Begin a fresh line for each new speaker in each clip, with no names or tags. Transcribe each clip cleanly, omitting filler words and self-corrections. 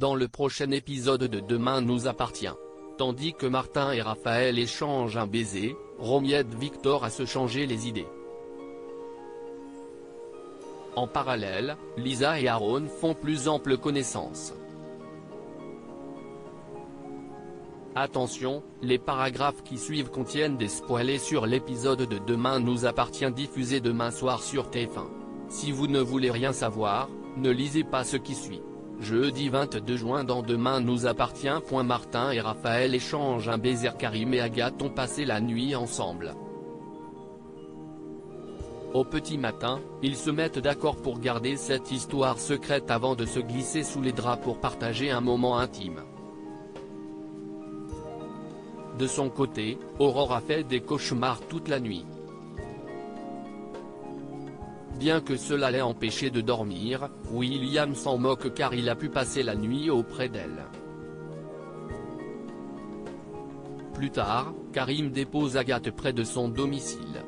dans le prochain épisode de Demain nous appartient. Tandis que Martin et Raphaël échangent un baiser, Romy aide Victor à se changer les idées. En parallèle, Lisa et Aaron font plus ample connaissance. Attention, les paragraphes qui suivent contiennent des spoilers sur l'épisode de Demain nous appartient diffusé demain soir sur TF1. Si vous ne voulez rien savoir, ne lisez pas ce qui suit. Jeudi 22 juin dans Demain nous appartient. Martin et Raphaël échangent un baiser. Karim et Agathe ont passé la nuit ensemble. Au petit matin, ils se mettent d'accord pour garder cette histoire secrète avant de se glisser sous les draps pour partager un moment intime. De son côté, Aurore a fait des cauchemars toute la nuit. Bien que cela l'ait empêché de dormir, William s'en moque car il a pu passer la nuit auprès d'elle. Plus tard, Karim dépose Agathe près de son domicile.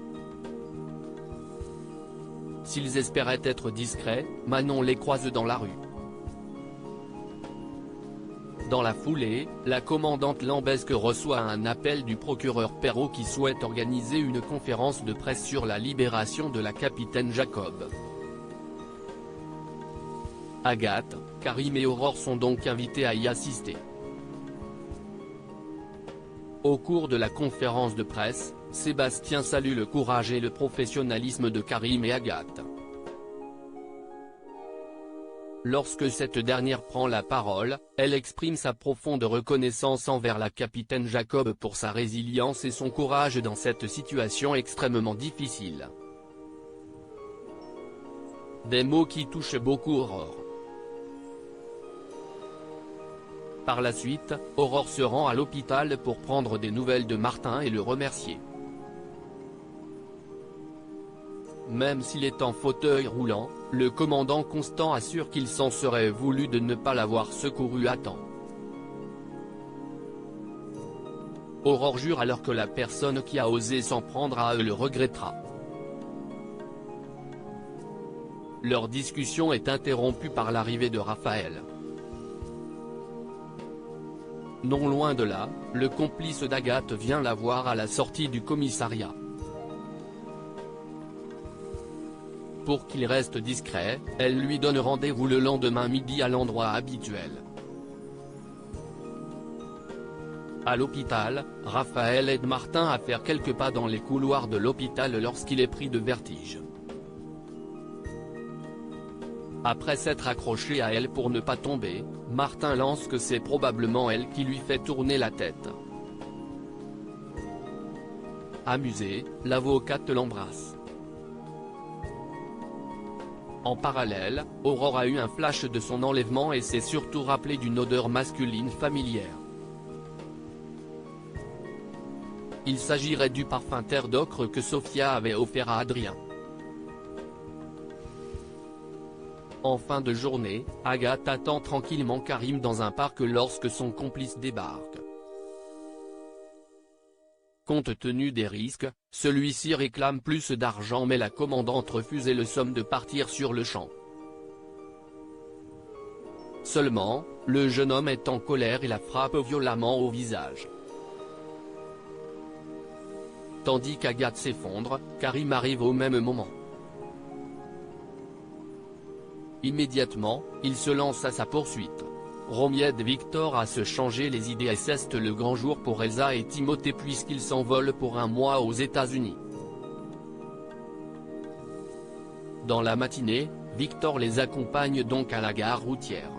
S'ils espéraient être discrets, Manon les croise dans la rue. Dans la foulée, la commandante Lambesque reçoit un appel du procureur Perrault qui souhaite organiser une conférence de presse sur la libération de la capitaine Jacob. Agathe, Karim et Aurore sont donc invités à y assister. Au cours de la conférence de presse, Sébastien salue le courage et le professionnalisme de Karim et Agathe. Lorsque cette dernière prend la parole, elle exprime sa profonde reconnaissance envers la capitaine Jacob pour sa résilience et son courage dans cette situation extrêmement difficile. Des mots qui touchent beaucoup Aurore. Par la suite, Aurore se rend à l'hôpital pour prendre des nouvelles de Martin et le remercier. Même s'il est en fauteuil roulant, le commandant Constant assure qu'il s'en serait voulu de ne pas l'avoir secouru à temps. Aurore jure alors que la personne qui a osé s'en prendre à eux le regrettera. Leur discussion est interrompue par l'arrivée de Raphaël. Non loin de là, le complice d'Agathe vient la voir à la sortie du commissariat. Pour qu'il reste discret, elle lui donne rendez-vous le lendemain midi à l'endroit habituel. À l'hôpital, Raphaël aide Martin à faire quelques pas dans les couloirs de l'hôpital lorsqu'il est pris de vertige. Après s'être accroché à elle pour ne pas tomber, Martin lance que c'est probablement elle qui lui fait tourner la tête. Amusée, l'avocate l'embrasse. En parallèle, Aurore a eu un flash de son enlèvement et s'est surtout rappelé d'une odeur masculine familière. Il s'agirait du parfum terre d'ocre que Sophia avait offert à Adrien. En fin de journée, Agathe attend tranquillement Karim dans un parc lorsque son complice débarque. Compte tenu des risques, celui-ci réclame plus d'argent mais la commandante refuse et le somme de partir sur le champ. Seulement, le jeune homme est en colère et la frappe violemment au visage. Tandis qu'Agathe s'effondre, Karim arrive au même moment. Immédiatement, il se lance à sa poursuite. Romy aide Victor à se changer les idées et c'est le grand jour pour Elsa et Timothée puisqu'ils s'envolent pour un mois aux États-Unis. Dans la matinée, Victor les accompagne donc à la gare routière.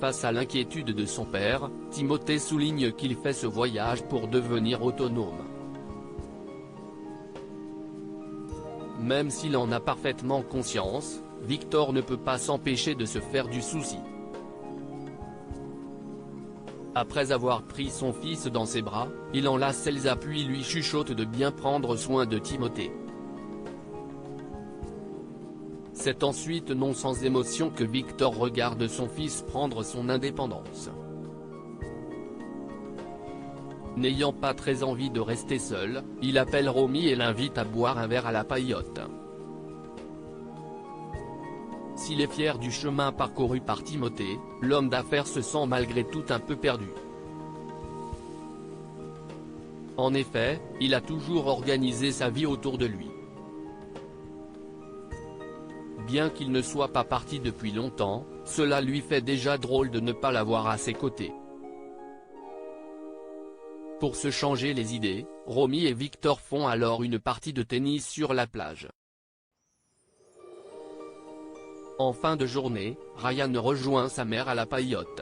Face à l'inquiétude de son père, Timothée souligne qu'il fait ce voyage pour devenir autonome. Même s'il en a parfaitement conscience, Victor ne peut pas s'empêcher de se faire du souci. Après avoir pris son fils dans ses bras, il enlace Elsa puis lui chuchote de bien prendre soin de Timothée. C'est ensuite non sans émotion que Victor regarde son fils prendre son indépendance. N'ayant pas très envie de rester seul, il appelle Romy et l'invite à boire un verre à la paillote. S'il est fier du chemin parcouru par Timothée, l'homme d'affaires se sent malgré tout un peu perdu. En effet, il a toujours organisé sa vie autour de lui. Bien qu'il ne soit pas parti depuis longtemps, cela lui fait déjà drôle de ne pas l'avoir à ses côtés. Pour se changer les idées, Romy et Victor font alors une partie de tennis sur la plage. En fin de journée, Ryan rejoint sa mère à la paillote.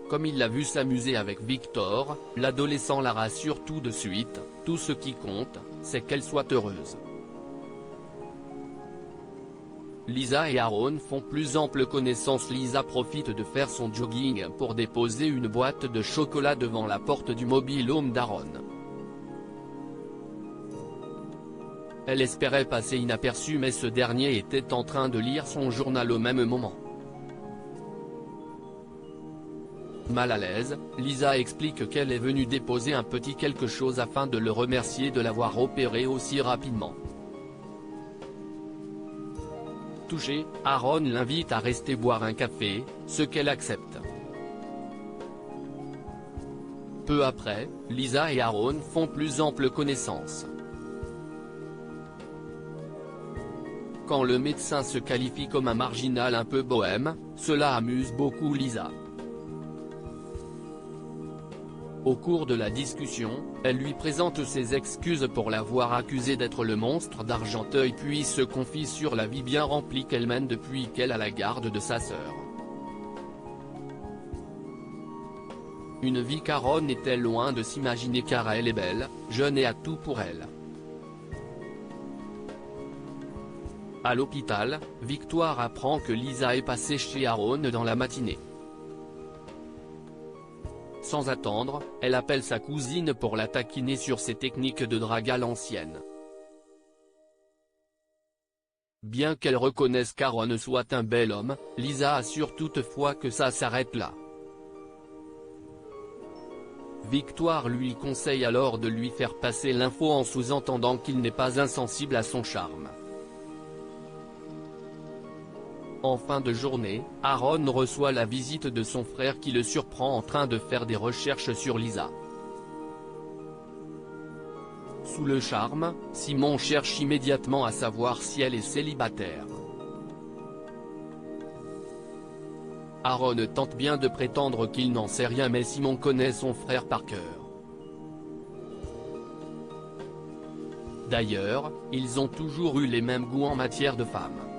Comme il l'a vu s'amuser avec Victor, l'adolescent la rassure tout de suite, tout ce qui compte, c'est qu'elle soit heureuse. Lisa et Aaron font plus ample connaissance. Lisa profite de faire son jogging pour déposer une boîte de chocolat devant la porte du mobile home d'Aaron. Elle espérait passer inaperçue mais ce dernier était en train de lire son journal au même moment. Mal à l'aise, Lisa explique qu'elle est venue déposer un petit quelque chose afin de le remercier de l'avoir opéré aussi rapidement. Touché, Aaron l'invite à rester boire un café, ce qu'elle accepte. Peu après, Lisa et Aaron font plus ample connaissance. Quand le médecin se qualifie comme un marginal un peu bohème, cela amuse beaucoup Lisa. Au cours de la discussion, elle lui présente ses excuses pour l'avoir accusé d'être le monstre d'Argenteuil puis se confie sur la vie bien remplie qu'elle mène depuis qu'elle a la garde de sa sœur. Une vie qu'Aaron était loin de s'imaginer car elle est belle, jeune et a tout pour elle. À l'hôpital, Victoire apprend que Lisa est passée chez Aaron dans la matinée. Sans attendre, elle appelle sa cousine pour la taquiner sur ses techniques de drague à l'ancienne. Bien qu'elle reconnaisse qu'Aaron soit un bel homme, Lisa assure toutefois que ça s'arrête là. Victoire lui conseille alors de lui faire passer l'info en sous-entendant qu'il n'est pas insensible à son charme. En fin de journée, Aaron reçoit la visite de son frère qui le surprend en train de faire des recherches sur Lisa. Sous le charme, Simon cherche immédiatement à savoir si elle est célibataire. Aaron tente bien de prétendre qu'il n'en sait rien mais Simon connaît son frère par cœur. D'ailleurs, ils ont toujours eu les mêmes goûts en matière de femmes.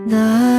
나